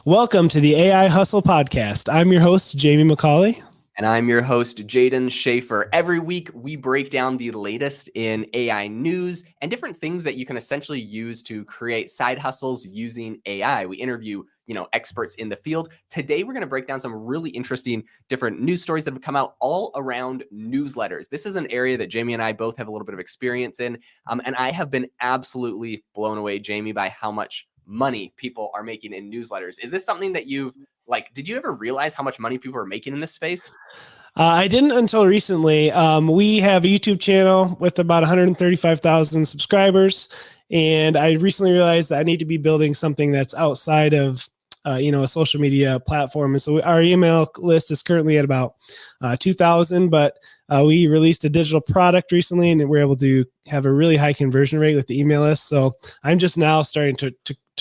Welcome to the AI Hustle Podcast. I'm your host, Jamie McCauley. And I'm your host, Jaden Schaefer. Every week, we break down the latest in AI news and different things that you can essentially use to create side hustles using AI. We interview, experts in the field. Today, we're going to break down some really interesting different news stories that have come out all around newsletters. This is an area that Jamie and I both have a little bit of experience in. And I have been absolutely blown away, Jamie, by how much money people are making in newsletters. Is this something that did you ever realize how much money people are making in this space? I didn't until recently. We have a YouTube channel with about 135,000 subscribers. And I recently realized that I need to be building something that's outside of, a social media platform. And so our email list is currently at about 2,000, but we released a digital product recently and we're able to have a really high conversion rate with the email list. So I'm just now starting to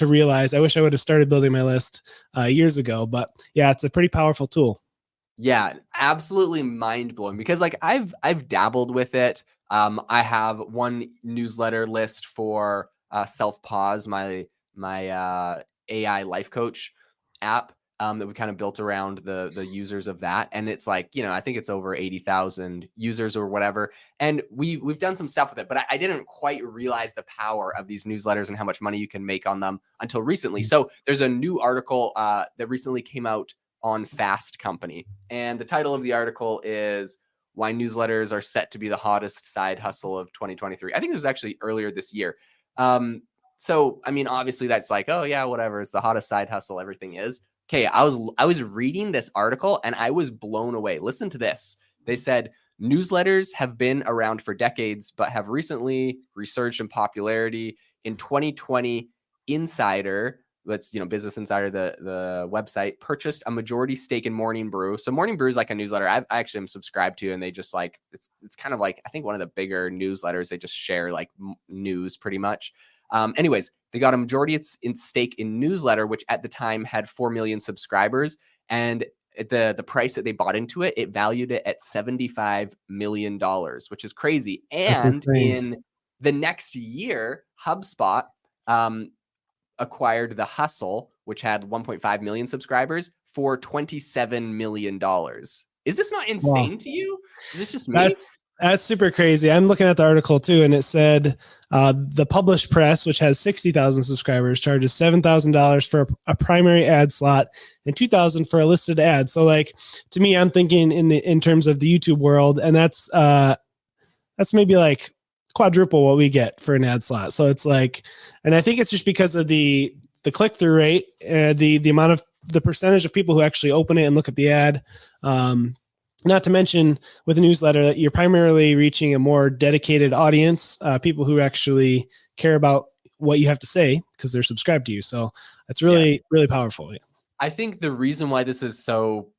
realize I wish I would have started building my list years ago, but yeah, it's a pretty powerful tool. Yeah, absolutely mind blowing because I've dabbled with it. I have one newsletter list for Self Pause, my AI life coach app that we kind of built around the users of that. And it's I think it's over 80,000 users or whatever. And we've done some stuff with it, but I didn't quite realize the power of these newsletters and how much money you can make on them until recently. So there's a new article that recently came out on Fast Company. And the title of the article is Why Newsletters Are Set to Be the Hottest Side Hustle of 2023. I think it was actually earlier this year. So, obviously that's oh yeah, whatever. It's the hottest side hustle everything is. Okay, I was reading this article and I was blown away. Listen to this. They said, newsletters have been around for decades, but have recently resurged in popularity. In 2020, Insider, Business Insider, the website, purchased a majority stake in Morning Brew. So Morning Brew is like a newsletter I actually am subscribed to, and they just it's kind of I think one of the bigger newsletters. They just share news pretty much. Anyways, they got a majority in stake in newsletter, which at the time had 4 million subscribers, and the price that they bought into it, it valued it at $75 million, which is crazy. And in the next year, HubSpot acquired The Hustle, which had 1.5 million subscribers, for $27 million. Is this not insane to you? Is this just me? That's super crazy. I'm looking at the article too, and it said the published press, which has 60,000 subscribers, charges $7,000 for a primary ad slot and $2,000 for a listed ad. So, to me, I'm thinking in terms of the YouTube world, and that's maybe quadruple what we get for an ad slot. So it's and I think it's just because of the click-through rate and the amount of the percentage of people who actually open it and look at the ad. Not to mention with a newsletter that you're primarily reaching a more dedicated audience, people who actually care about what you have to say because they're subscribed to you. So it's really powerful. Yeah. I think the reason why this is so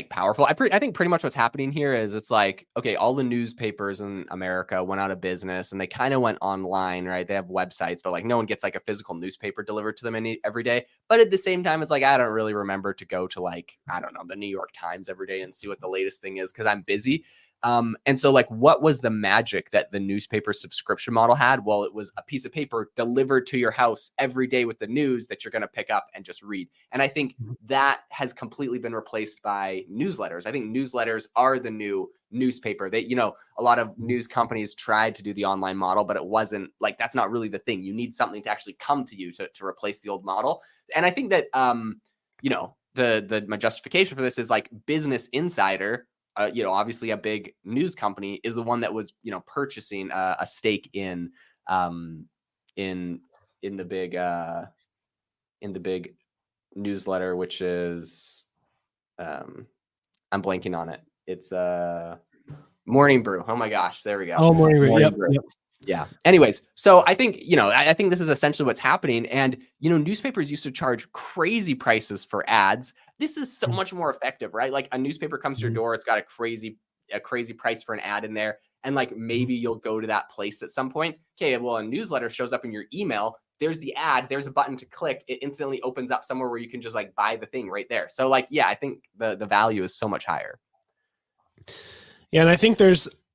powerful. I think pretty much what's happening here is it's okay, all the newspapers in America went out of business and they kind of went online, right? They have websites, but no one gets a physical newspaper delivered to them every day. But at the same time, it's I don't really remember to go to I don't know, the New York Times every day and see what the latest thing is because I'm busy. And so what was the magic that the newspaper subscription model had? Well, it was a piece of paper delivered to your house every day with the news that you're going to pick up and just read. And I think that has completely been replaced by newsletters. I think newsletters are the new newspaper. They, a lot of news companies tried to do the online model, but it wasn't that's not really the thing. You need something to actually come to you to replace the old model. And I think that, my justification for this is Business Insider, obviously a big news company, is the one that was, purchasing a stake in the big newsletter, which is, I'm blanking on it. It's Morning Brew. Oh my gosh, there we go. Oh, Morning Brew. Yep. Yeah. Anyways, so I think, I think this is essentially what's happening. And, newspapers used to charge crazy prices for ads. This is so much more effective, right? A newspaper comes to your door. It's got a crazy price for an ad in there. And maybe you'll go to that place at some point. Okay. Well, a newsletter shows up in your email. There's the ad. There's a button to click. It instantly opens up somewhere where you can just buy the thing right there. So yeah, I think the value is so much higher. Yeah. And I think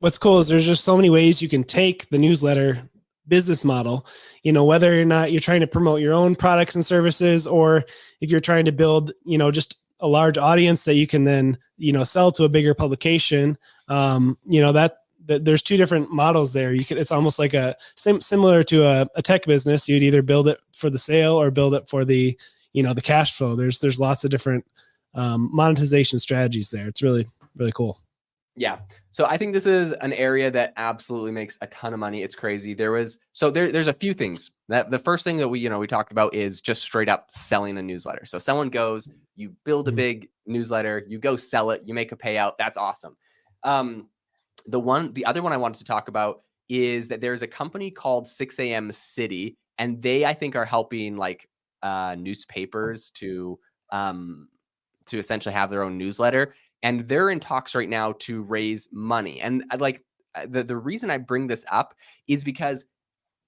what's cool is there's just so many ways you can take the newsletter business model, whether or not you're trying to promote your own products and services, or if you're trying to build, just a large audience that you can then, sell to a bigger publication. That there's two different models there. It's almost like similar to a tech business. You'd either build it for the sale or build it for the cash flow. There's lots of different monetization strategies there. It's really, really cool. Yeah. So I think this is an area that absolutely makes a ton of money. It's crazy. There's a few things. That the first thing that we talked about is just straight up selling a newsletter. So someone goes, you build a big newsletter, you go sell it, you make a payout. That's awesome. The other one I wanted to talk about is that there's a company called 6 a.m. City, and they, I think, are helping like newspapers to essentially have their own newsletter. And they're in talks right now to raise money. And the reason I bring this up is because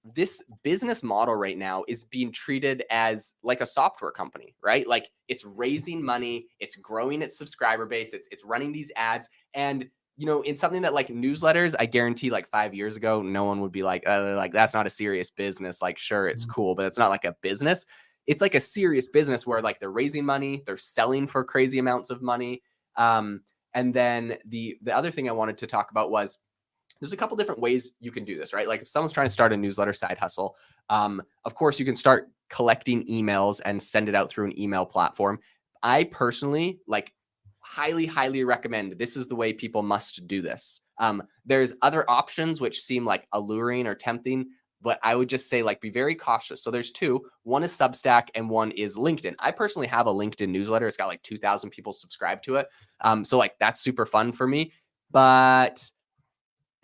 this business model right now is being treated as like a software company, right? Like it's raising money, it's growing its subscriber base, it's running these ads. And in something that like newsletters, I guarantee like 5 years ago, no one would be like that's not a serious business. Like, sure, it's cool, but it's not like a business. It's like a serious business where like they're raising money, they're selling for crazy amounts of money. And then the other thing I wanted to talk about was there's a couple different ways you can do this, right? Like if someone's trying to start a newsletter side hustle, of course you can start collecting emails and send it out through an email platform. I personally highly recommend this is the way people must do this. There's other options which seem like alluring or tempting, but I would just say be very cautious. So there's two. One is Substack and one is LinkedIn. I personally have a LinkedIn newsletter. It's got 2,000 people subscribed to it. So that's super fun for me.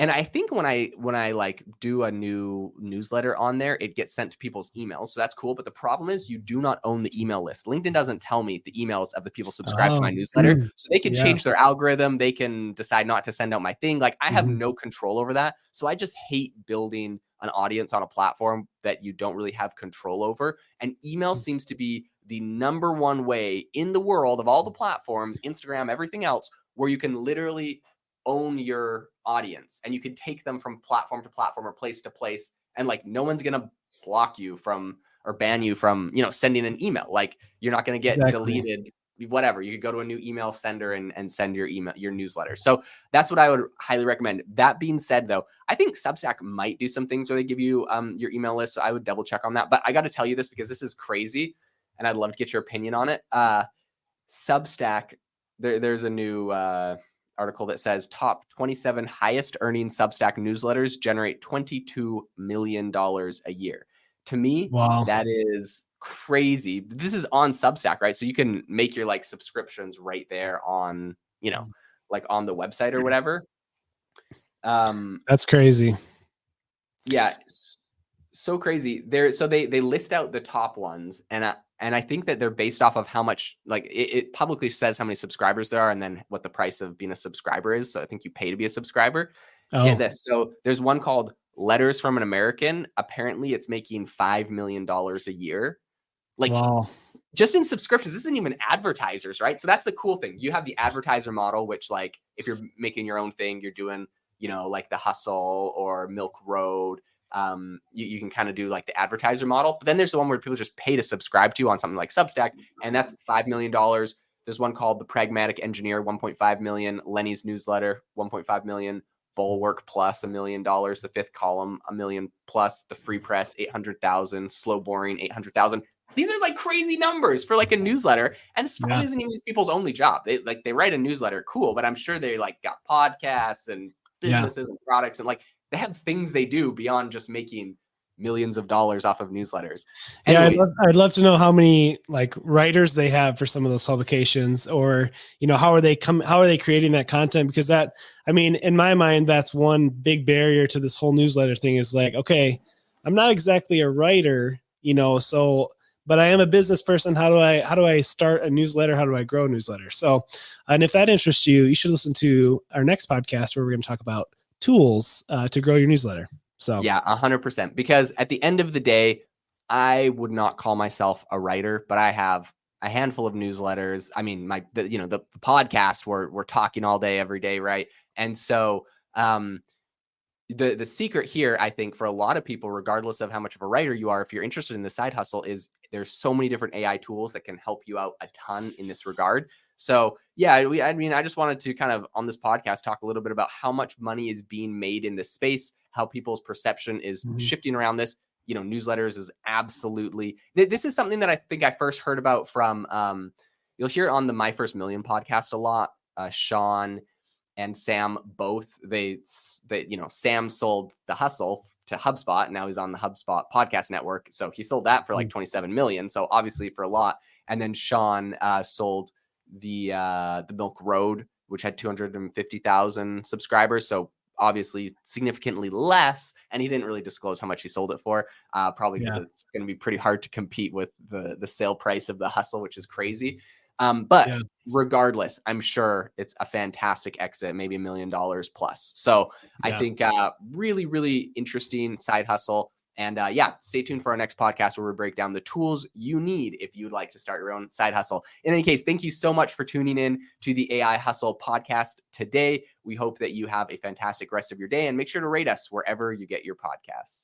And I think when I do a new newsletter on there, it gets sent to people's emails. So that's cool. But the problem is you do not own the email list. LinkedIn doesn't tell me the emails of the people subscribed to my newsletter. So they can change their algorithm. They can decide not to send out my thing. I have no control over that. So I just hate building an audience on a platform that you don't really have control over. And email seems to be the number one way in the world of all the platforms, Instagram, everything else, where you can literally own your audience and you can take them from platform to platform or place to place. And no one's going to block you from or ban you from, sending an email. You're not going to get deleted, whatever. You could go to a new email sender and send your email, your newsletter. So that's what I would highly recommend. That being said, though, I think Substack might do some things where they give you your email list. So I would double check on that. But I got to tell you this because this is crazy and I'd love to get your opinion on it. Substack, there's a new article that says top 27 highest earning Substack newsletters generate $22 million a year. To me, wow, that is crazy. This is on Substack, right? So you can make your subscriptions right there on, on the website or whatever. That's crazy. Yeah. So crazy. So they list out the top ones, and I think that they're based off of how much it publicly says how many subscribers there are and then what the price of being a subscriber is. So I think you pay to be a subscriber. Get this. So there's one called Letters from an American. Apparently it's making $5 million a year. Wow. Just in subscriptions. This isn't even advertisers, right? So that's the cool thing. You have the advertiser model, which if you're making your own thing, you're doing, the Hustle or Milk Road. You can kind of do the advertiser model, but then there's the one where people just pay to subscribe to on something like Substack, and that's $5 million. There's one called The Pragmatic Engineer, 1.5 million, Lenny's Newsletter, 1.5 million, Bulwark Plus, $1 million, The Fifth Column, $1 million plus, The Free Press, 800,000, Slow Boring, 800,000. These are crazy numbers for a newsletter, and this probably isn't even these people's only job. They write a newsletter, cool, but I'm sure they got podcasts and businesses and products and they have things they do beyond just making millions of dollars off of newsletters. Anyways, yeah, I'd love to know how many writers they have for some of those publications, or how are they creating that content? Because that, in my mind, that's one big barrier to this whole newsletter thing is okay, I'm not exactly a writer, so but I am a business person. How do I start a newsletter? How do I grow a newsletter? So, and if that interests you, you should listen to our next podcast where we're going to talk about tools to grow your newsletter. So yeah, 100%. Because at the end of the day, I would not call myself a writer, but I have a handful of newsletters. The podcast we're talking all day, every day, right? And so the secret here, I think, for a lot of people, regardless of how much of a writer you are, if you're interested in the side hustle, is there's so many different AI tools that can help you out a ton in this regard. So yeah, I mean, I just wanted to kind of on this podcast talk a little bit about how much money is being made in this space, how people's perception is shifting around this. You know, newsletters is absolutely, this is something that I think I first heard about from, you'll hear it on the My First Million podcast a lot. Sean and Sam both, they you know, Sam sold the hustle to HubSpot, and now he's on the HubSpot podcast network. So he sold that for like 27 million. So obviously for a lot. And then Sean sold the Milk Road, which had 250,000 subscribers. So obviously significantly less. And he didn't really disclose how much he sold it for, probably because it's going to be pretty hard to compete with the sale price of the hustle, which is crazy. But regardless, I'm sure it's a fantastic exit, maybe $1 million plus. So I think really, really interesting side hustle. And stay tuned for our next podcast where we break down the tools you need if you'd like to start your own side hustle. In any case, thank you so much for tuning in to the AI Hustle podcast today. We hope that you have a fantastic rest of your day, and make sure to rate us wherever you get your podcasts.